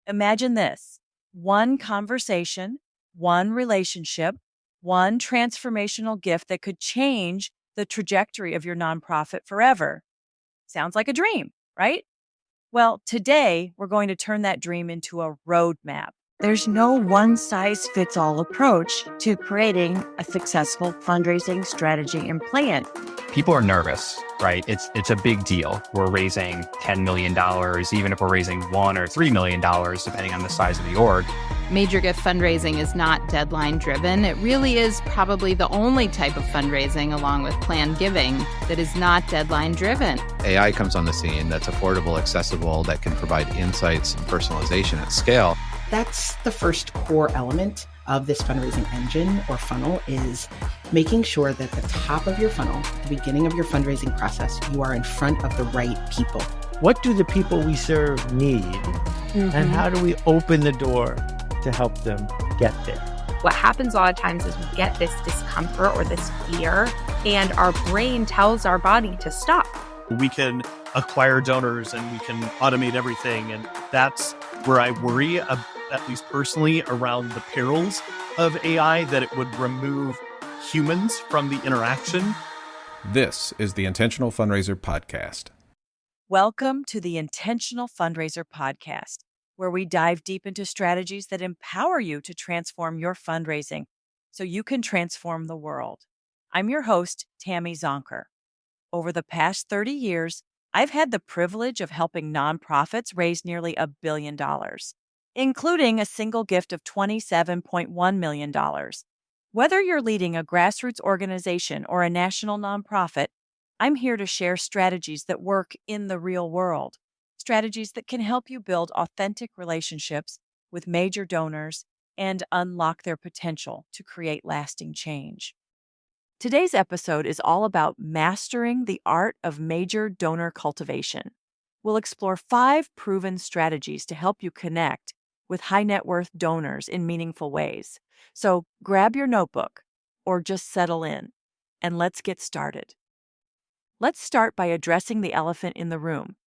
Imagine this: one conversation, one relationship, one transformational gift that could change the trajectory of your nonprofit forever. Sounds like a dream, right? Well, today we're going to turn that dream into a roadmap. There's no one-size-fits-all approach to creating a successful fundraising strategy and plan. People are nervous, right? It's a big deal. We're raising $10 million, even if we're raising $1 or $3 million, depending on the size of the org. Major gift fundraising is not deadline driven. It really is probably the only type of fundraising, along with planned giving, that is not deadline driven. AI comes on the scene that's affordable, accessible, that can provide insights and personalization at scale. That's the first core element of this fundraising engine or funnel, is making sure that the top of your funnel, the beginning of your fundraising process, you are in front of the right people. What do the people we serve need? And how do we open the door to help them get there? What happens a lot of times is we get this discomfort or this fear, and our brain tells our body to stop. We can acquire donors and we can automate everything. And that's where I worry, at least personally, around the perils of AI, that it would remove humans from the interaction. This is the Intentional Fundraiser Podcast. Welcome to the Intentional Fundraiser Podcast, where we dive deep into strategies that empower you to transform your fundraising so you can transform the world. I'm your host, Tammy Zonker. Over the past 30 years, I've had the privilege of helping nonprofits raise nearly $1 billion, including a single gift of $27.1 million. Whether you're leading a grassroots organization or a national nonprofit, I'm here to share strategies that work in the real world, strategies that can help you build authentic relationships with major donors and unlock their potential to create lasting change. Today's episode is all about mastering the art of major donor cultivation. We'll explore 5 proven strategies to help you connect with high net worth donors in meaningful ways. So grab your notebook or just settle in and let's get started. Let's start by addressing the elephant in the room.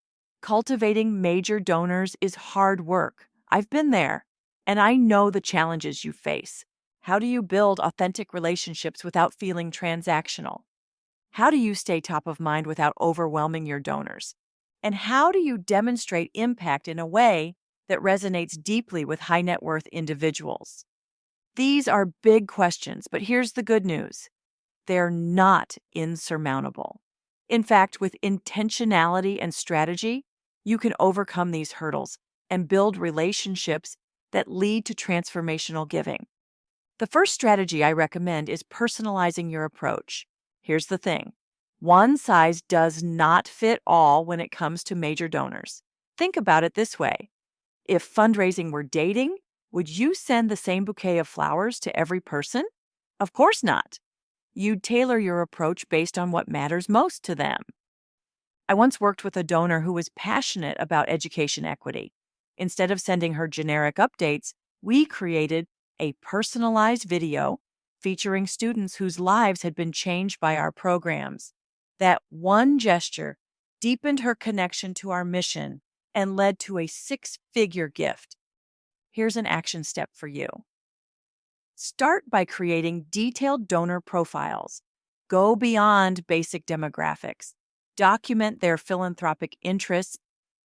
Cultivating major donors is hard work. I've been there, and I know the challenges you face. How do you build authentic relationships without feeling transactional? How do you stay top of mind without overwhelming your donors? And how do you demonstrate impact in a way that resonates deeply with high net worth individuals? These are big questions, but here's the good news. They're not insurmountable. In fact, with intentionality and strategy, you can overcome these hurdles and build relationships that lead to transformational giving. The first strategy I recommend is personalizing your approach. Here's the thing. One size does not fit all when it comes to major donors. Think about it this way. If fundraising were dating, would you send the same bouquet of flowers to every person? Of course not. You'd tailor your approach based on what matters most to them. I once worked with a donor who was passionate about education equity. Instead of sending her generic updates, we created a personalized video featuring students whose lives had been changed by our programs. That one gesture deepened her connection to our mission and led to a 6-figure gift. Here's an action step for you. Start by creating detailed donor profiles. Go beyond basic demographics. Document their philanthropic interests,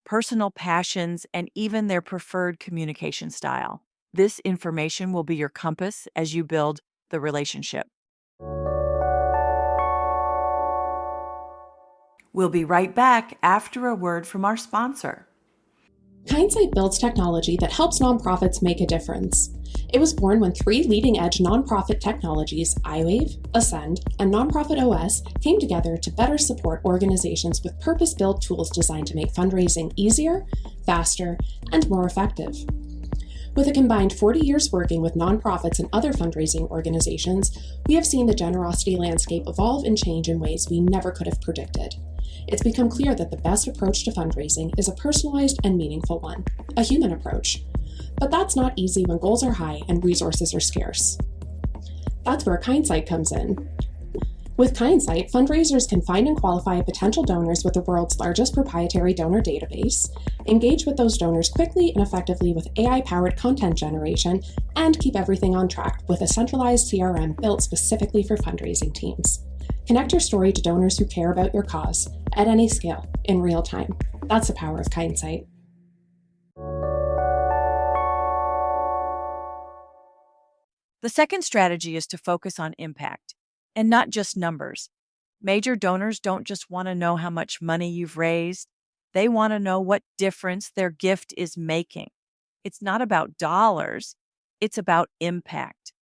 personal passions, and even their preferred communication style. This information will be your compass as you build the relationship. We'll be right back after a word from our sponsor. Hindsight builds technology that helps nonprofits make a difference. It was born when 3 leading-edge nonprofit technologies, iWave, Ascend, and Nonprofit OS, came together to better support organizations with purpose-built tools designed to make fundraising easier, faster, and more effective. With a combined 40 years working with nonprofits and other fundraising organizations, we have seen the generosity landscape evolve and change in ways we never could have predicted. It's become clear that the best approach to fundraising is a personalized and meaningful one, a human approach. But that's not easy when goals are high and resources are scarce. That's where Hindsight comes in. With Kindsight, fundraisers can find and qualify potential donors with the world's largest proprietary donor database, engage with those donors quickly and effectively with AI-powered content generation, and keep everything on track with a centralized CRM built specifically for fundraising teams. Connect your story to donors who care about your cause at any scale in real time. That's the power of Kindsight. The second strategy is to focus on impact and not just numbers. Major donors don't just want to know how much money you've raised, they want to know what difference their gift is making. It's not about dollars, it's about impact.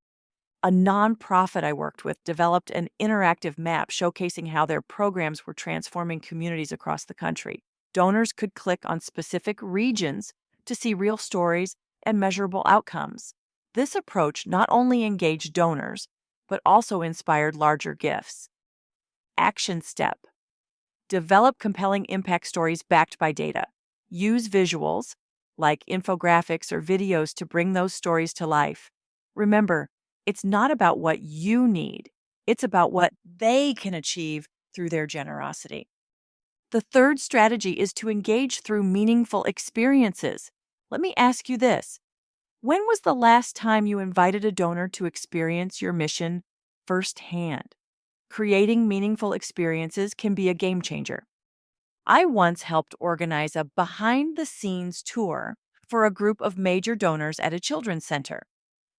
A nonprofit I worked with developed an interactive map showcasing how their programs were transforming communities across the country. Donors could click on specific regions to see real stories and measurable outcomes. This approach not only engaged donors, but also inspired larger gifts. Action step: develop compelling impact stories backed by data. Use visuals, like infographics or videos, to bring those stories to life. Remember, it's not about what you need, it's about what they can achieve through their generosity. The third strategy is to engage through meaningful experiences. Let me ask you this: when was the last time you invited a donor to experience your mission firsthand? Creating meaningful experiences can be a game changer. I once helped organize a behind-the-scenes tour for a group of major donors at a children's center.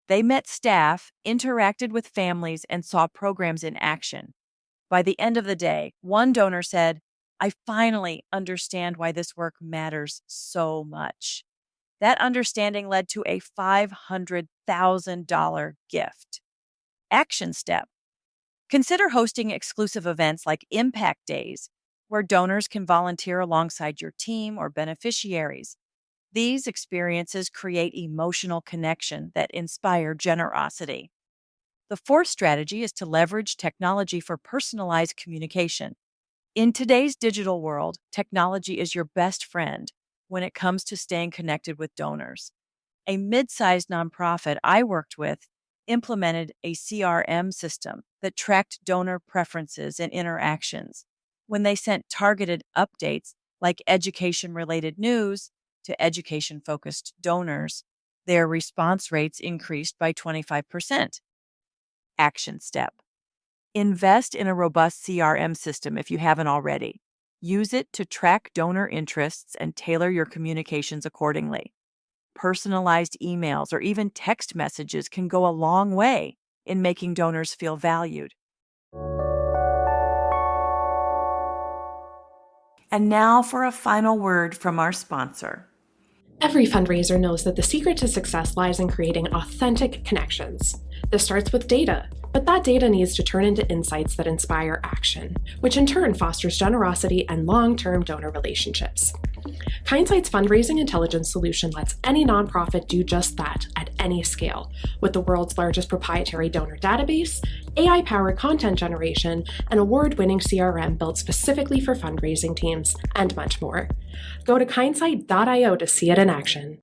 They met staff, interacted with families, and saw programs in action. By the end of the day, one donor said, "I finally understand why this work matters so much." That understanding led to a $500,000 gift. Action step: consider hosting exclusive events like Impact Days, where donors can volunteer alongside your team or beneficiaries. These experiences create emotional connection that inspire generosity. The fourth strategy is to leverage technology for personalized communication. In today's digital world, technology is your best friend when it comes to staying connected with donors. A mid-sized nonprofit I worked with implemented a CRM system that tracked donor preferences and interactions. When they sent targeted updates like education-related news to education-focused donors, their response rates increased by 25%. Action step: invest in a robust CRM system if you haven't already. Use it to track donor interests and tailor your communications accordingly. Personalized emails or even text messages can go a long way in making donors feel valued. And now for a final word from our sponsor. Every fundraiser knows that the secret to success lies in creating authentic connections. This starts with data, but that data needs to turn into insights that inspire action, which in turn fosters generosity and long-term donor relationships. Kindsight's fundraising intelligence solution lets any nonprofit do just that at any scale, with the world's largest proprietary donor database, AI-powered content generation, an award-winning CRM built specifically for fundraising teams, and much more. Go to kindsight.io to see it in action.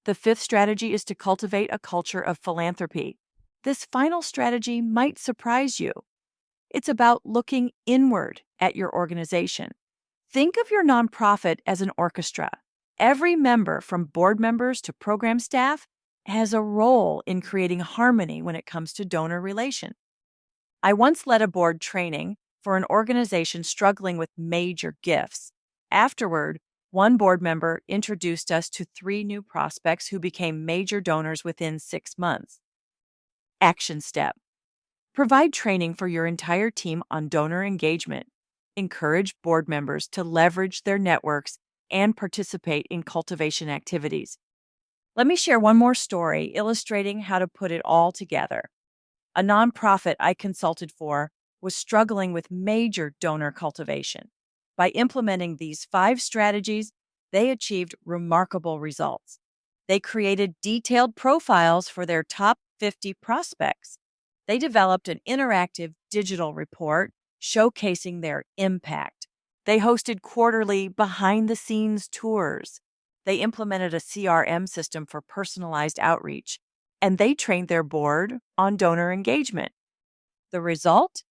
The fifth strategy is to cultivate a culture of philanthropy. This final strategy might surprise you. It's about looking inward at your organization. Think of your nonprofit as an orchestra. Every member, from board members to program staff, has a role in creating harmony when it comes to donor relation. I once led a board training for an organization struggling with major gifts. Afterward, one board member introduced us to 3 new prospects who became major donors within 6 months. Action step: provide training for your entire team on donor engagement. Encourage board members to leverage their networks and participate in cultivation activities. Let me share one more story illustrating how to put it all together. A nonprofit I consulted for was struggling with major donor cultivation. By implementing these 5 strategies, they achieved remarkable results. They created detailed profiles for their top 50 prospects. They developed an interactive digital report showcasing their impact. They hosted quarterly behind-the-scenes tours. They implemented a CRM system for personalized outreach. and they trained their board on donor engagement. The result?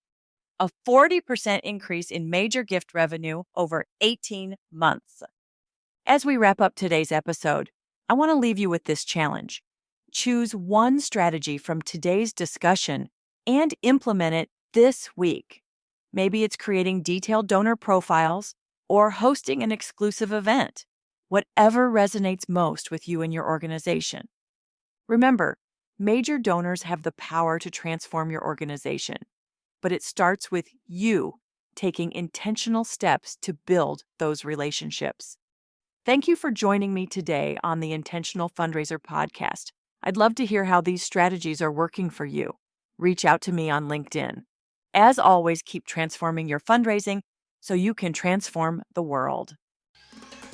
A 40% increase in major gift revenue over 18 months. As we wrap up today's episode, I want to leave you with this challenge. Choose one strategy from today's discussion and implement it this week. Maybe it's creating detailed donor profiles or hosting an exclusive event, whatever resonates most with you and your organization. Remember, major donors have the power to transform your organization, but it starts with you taking intentional steps to build those relationships. Thank you for joining me today on the Intentional Fundraiser podcast. I'd love to hear how these strategies are working for you. Reach out to me on LinkedIn. As always, keep transforming your fundraising so you can transform the world.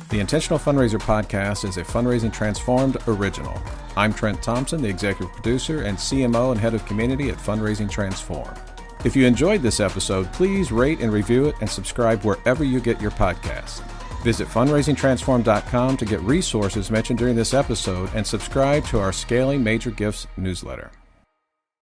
The Intentional Fundraiser podcast is a Fundraising Transformed original. I'm Trent Thompson, the executive producer and CMO and head of community at Fundraising Transform. If you enjoyed this episode, please rate and review it and subscribe wherever you get your podcasts. Visit fundraisingtransform.com to get resources mentioned during this episode and subscribe to our Scaling Major Gifts newsletter.